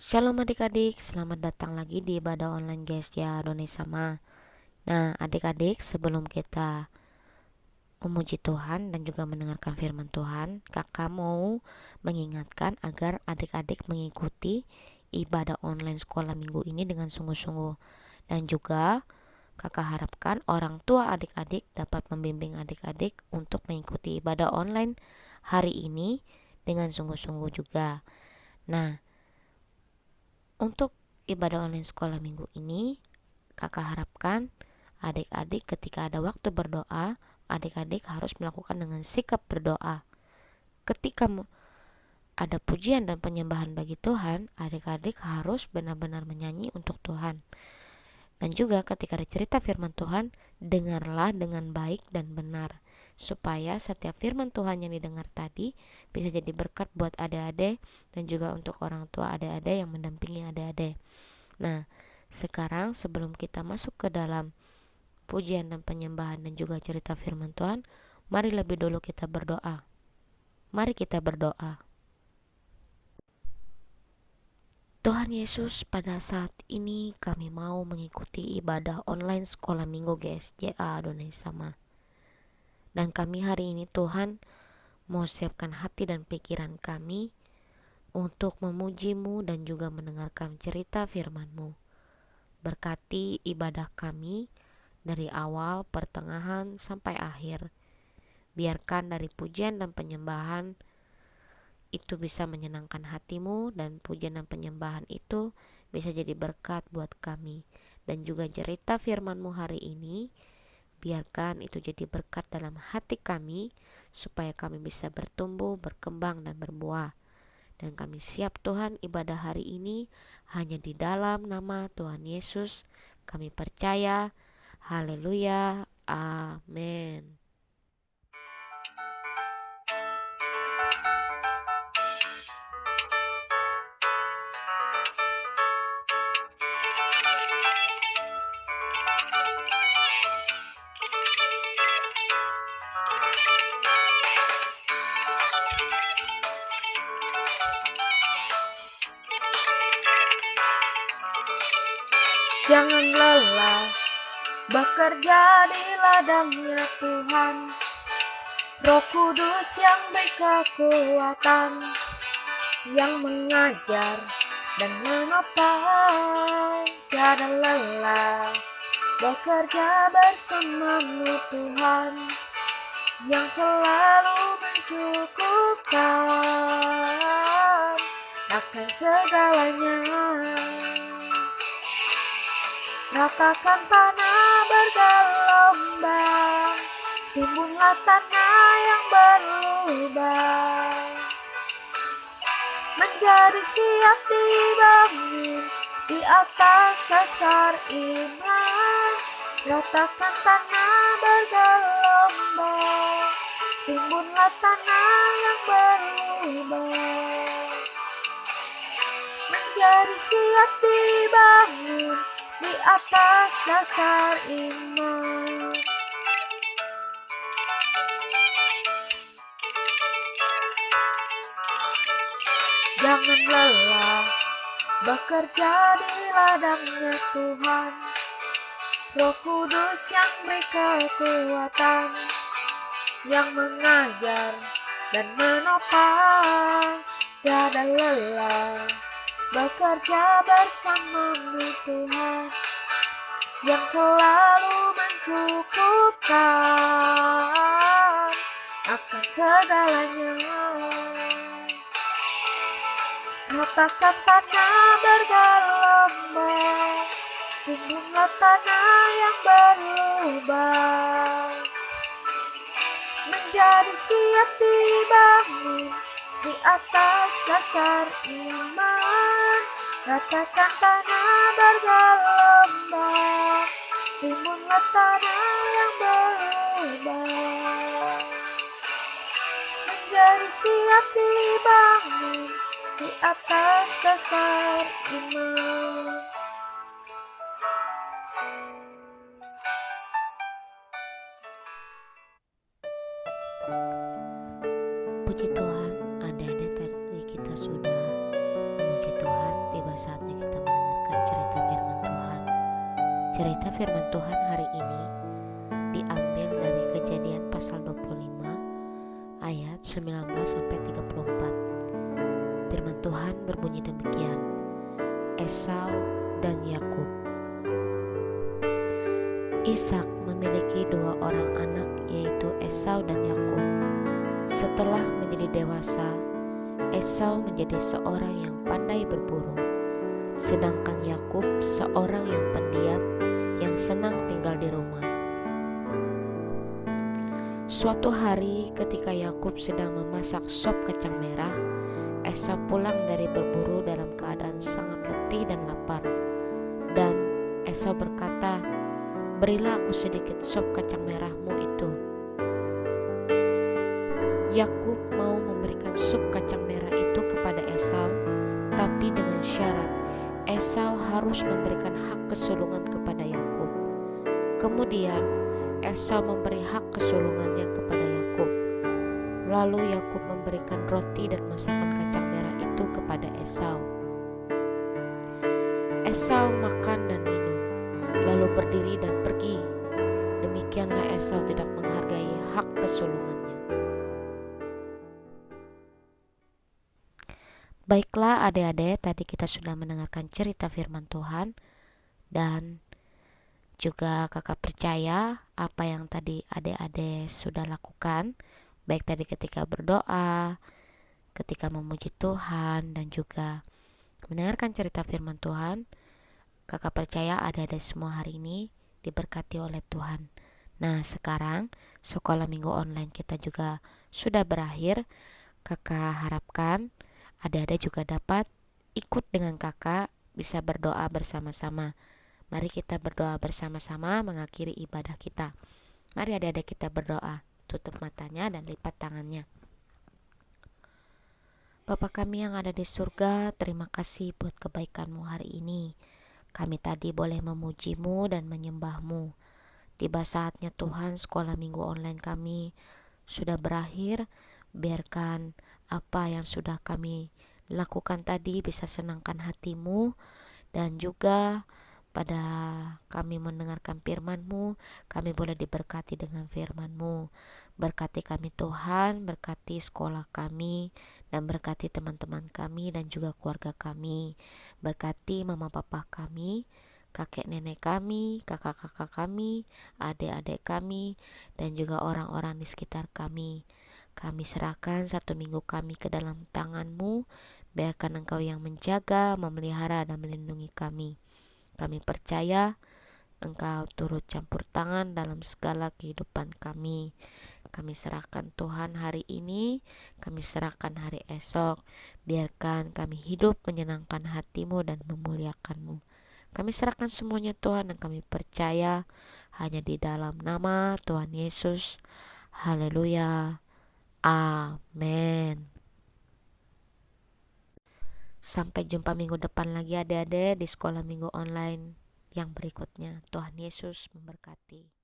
Shalom adik-adik, selamat datang lagi di ibadah online guys ya Doni sama. Nah adik-adik, sebelum kita memuji Tuhan dan juga mendengarkan firman Tuhan, kakak mau mengingatkan agar adik-adik mengikuti ibadah online sekolah minggu ini dengan sungguh-sungguh. Dan juga kakak harapkan orang tua adik-adik dapat membimbing adik-adik untuk mengikuti ibadah online hari ini dengan sungguh-sungguh juga. Nah, untuk ibadah online sekolah minggu ini, kakak harapkan adik-adik ketika ada waktu berdoa, adik-adik harus melakukan dengan sikap berdoa. Ketika ada pujian dan penyembahan bagi Tuhan, adik-adik harus benar-benar menyanyi untuk Tuhan. Dan juga ketika ada cerita firman Tuhan, dengarlah dengan baik dan benar, supaya setiap firman Tuhan yang didengar tadi bisa jadi berkat buat adik-adik dan juga untuk orang tua adik-adik yang mendampingi adik-adik. Nah, sekarang sebelum kita masuk ke dalam pujian dan penyembahan dan juga cerita firman Tuhan, mari lebih dulu kita berdoa. Mari kita berdoa. Tuhan Yesus, pada saat ini kami mau mengikuti ibadah online sekolah minggu GSJA Adonai Sama. Dan kami hari ini Tuhan mau siapkan hati dan pikiran kami untuk memuji-Mu dan juga mendengarkan cerita firman-Mu. Berkati ibadah kami dari awal, pertengahan, sampai akhir. Biarkan dari pujian dan penyembahan itu bisa menyenangkan hatimu, dan pujian dan penyembahan itu bisa jadi berkat buat kami. Dan juga cerita firman-Mu hari ini, biarkan itu jadi berkat dalam hati kami, supaya kami bisa bertumbuh, berkembang, dan berbuah. Dan kami siap Tuhan ibadah hari ini hanya di dalam nama Tuhan Yesus. Kami percaya. Haleluya. Amin. Jangan lelah bekerja di ladangnya Tuhan. Roh Kudus yang beri kekuatan, yang mengajar dan menopang. Jangan lelah bekerja bersama-Mu Tuhan, yang selalu mencukupkan akan segalanya. Ratakan tanah bergelombang, timbunlah tanah yang berlubang, menjadi siap dibangun di atas dasar iman. Ratakan tanah bergelombang, timbunlah tanah yang berlubang, menjadi siap dibangun di atas dasar iman. Jangan lelah bekerja di ladangnya Tuhan. Roh Kudus yang beri kekuatan, yang mengajar dan menopang. Tiada lelah bekerja bersama-Mu Tuhan, yang selalu mencukupkan akan segalanya. Ratakan tanah bergelombang, timbunlah tanah yang berlubang, menjadi siap dibangun di atas dasar iman. Ratakan tanah bergelombang, timbunlah tanah yang berlubang, menjadi siap dibangun di atas dasar iman. Puji Tuhan, adik-adik tadi kita sudah memuji Tuhan, tiba saatnya kita mendengarkan cerita firman Tuhan. Cerita firman Tuhan hari ini diambil dari Kejadian pasal 25 ayat 19 sampai 34. Firman Tuhan berbunyi demikian. Esau dan Yakub. Ishak memiliki dua orang anak, yaitu Esau dan Yakub. Setelah menjadi dewasa, Esau menjadi seorang yang pandai berburu, sedangkan Yakub seorang yang pendiam yang senang tinggal di rumah. Suatu hari ketika Yakub sedang memasak sop kacang merah, Esau pulang dari berburu dalam keadaan sangat letih dan lapar. Dan Esau berkata, "Berilah aku sedikit sop kacang merahmu itu." Yakub mau memberikan sup kacang merah itu kepada Esau, tapi dengan syarat Esau harus memberikan hak kesulungan kepada Yakub. Kemudian Esau memberi hak kesulungannya kepada Yakub. Lalu Yakub memberikan roti dan masakan kacang merah itu kepada Esau. Esau makan dan minum, lalu berdiri dan pergi. Demikianlah Esau tidak menghargai hak kesulungannya. Baiklah adik-adik, tadi kita sudah mendengarkan cerita firman Tuhan, dan juga kakak percaya apa yang tadi adik-adik sudah lakukan, baik tadi ketika berdoa, ketika memuji Tuhan, dan juga mendengarkan cerita firman Tuhan. Kakak percaya adik-adik semua hari ini diberkati oleh Tuhan. Nah, sekarang sekolah minggu online kita juga sudah berakhir. Kakak harapkan adik-adik juga dapat ikut dengan kakak, bisa berdoa bersama-sama. Mari kita berdoa bersama-sama mengakhiri ibadah kita. Mari adik-adik kita berdoa. Tutup matanya dan lipat tangannya. Bapa kami yang ada di surga, terima kasih buat kebaikan-Mu hari ini. Kami tadi boleh memuji-Mu dan menyembah-Mu. Tiba saatnya Tuhan, sekolah minggu online kami sudah berakhir. Biarkan apa yang sudah kami lakukan tadi bisa senangkan hati-Mu, dan juga pada kami mendengarkan firman-Mu, kami boleh diberkati dengan firman-Mu. Berkati kami Tuhan, berkati sekolah kami, dan berkati teman-teman kami dan juga keluarga kami. Berkati mama papa kami, kakek nenek kami, kakak-kakak kami, adik-adik kami, dan juga orang-orang di sekitar kami. Kami serahkan satu minggu kami ke dalam tangan-Mu. Biarkan Engkau yang menjaga, memelihara, dan melindungi kami. Kami percaya Engkau turut campur tangan dalam segala kehidupan kami. Kami serahkan Tuhan hari ini, kami serahkan hari esok. Biarkan kami hidup menyenangkan hati-Mu dan memuliakan-Mu. Kami serahkan semuanya Tuhan, dan kami percaya hanya di dalam nama Tuhan Yesus. Haleluya. Amin. Sampai jumpa minggu depan lagi adik-adik di sekolah minggu online yang berikutnya. Tuhan Yesus memberkati.